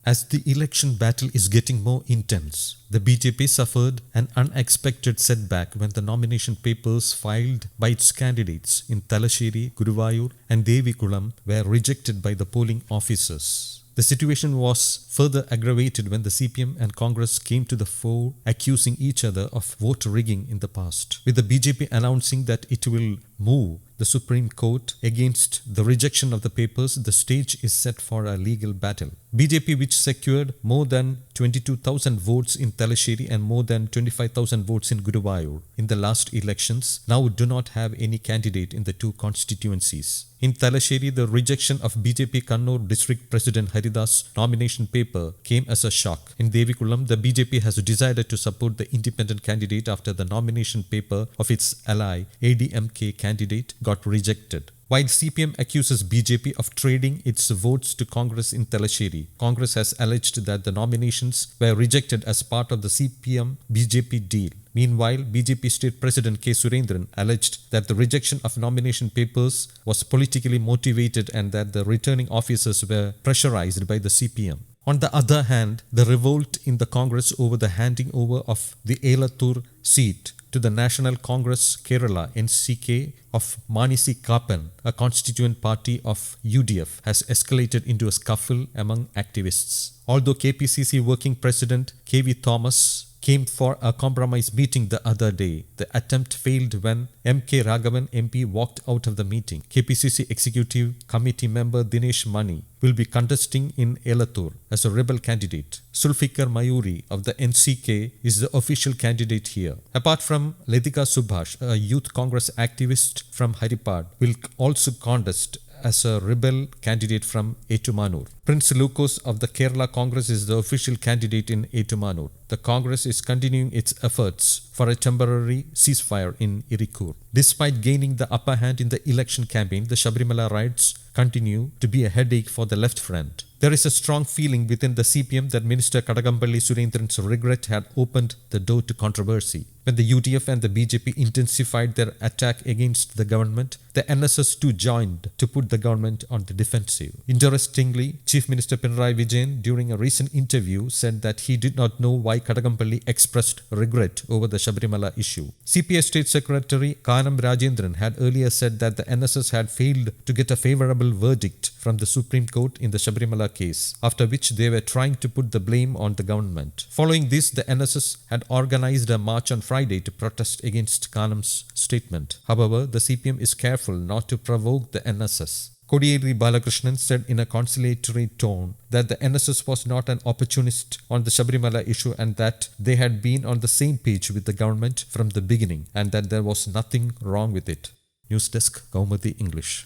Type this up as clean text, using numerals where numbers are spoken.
As the election battle is getting more intense, the BJP suffered an unexpected setback when the nomination papers filed by its candidates in Talasheri, Guruvayur and Devikulam were rejected by the polling officers. The situation was further aggravated when the CPM and Congress came to the fore, accusing each other of vote rigging in the past, with the BJP announcing that it will move the Supreme Court against the rejection of the papers. The stage is set for a legal battle. BJP, which secured more than 22,000 votes in Talasheri and more than 25,000 votes in Guruvayur in the last elections, now do not have any candidate in the two constituencies. In Talasheri, the rejection of BJP Kannur District President Haridas' nomination paper came as a shock. In Devikulam, the BJP has decided to support the independent candidate after the nomination paper of its ally ADMK candidate got rejected. While CPM accuses BJP of trading its votes to Congress in Talasheri, Congress has alleged that the nominations were rejected as part of the CPM-BJP deal. Meanwhile, BJP State President K. Surendran alleged that the rejection of nomination papers was politically motivated and that the returning officers were pressurized by the CPM. On the other hand, the revolt in the Congress over the handing over of the Elathur seat to the National Congress Kerala NCK of Manisi Kappan, a constituent party of UDF, has escalated into a scuffle among activists. Although KPCC Working President KV Thomas came for a compromise meeting the other day, the attempt failed when M.K. Raghavan MP walked out of the meeting. KPCC Executive Committee member Dinesh Mani will be contesting in Elathur as a rebel candidate. Sulfikar Mayuri of the NCK is the official candidate here. Apart from Ledika Subhash, a youth Congress activist from Haripad, will also contest as a rebel candidate from Etumanur. Prince Lucas of the Kerala Congress is the official candidate in Etumanur. The Congress is continuing its efforts for a temporary ceasefire in Irikur. Despite gaining the upper hand in the election campaign, the Sabarimala riots continue to be a headache for the left front. There is a strong feeling within the CPM that Minister Kadagampalli Surendran's regret had opened the door to controversy. When the UDF and the BJP intensified their attack against the government, the NSS too joined to put the government on the defensive. Interestingly, Chief Minister Pinarayi Vijayan during a recent interview said that he did not know why Kadagampalli expressed regret over the Sabarimala issue. CPI State Secretary Kanam Rajendran had earlier said that the NSS had failed to get a favourable verdict from the Supreme Court in the Sabarimala case, after which they were trying to put the blame on the government. Following this, the NSS had organised a march on Friday to protest against Kanam's statement. However, the CPM is careful not to provoke the NSS. Kodiyeri Balakrishnan said in a conciliatory tone that the NSS was not an opportunist on the Sabarimala issue and that they had been on the same page with the government from the beginning and that there was nothing wrong with it. News Desk, Kaumudy English.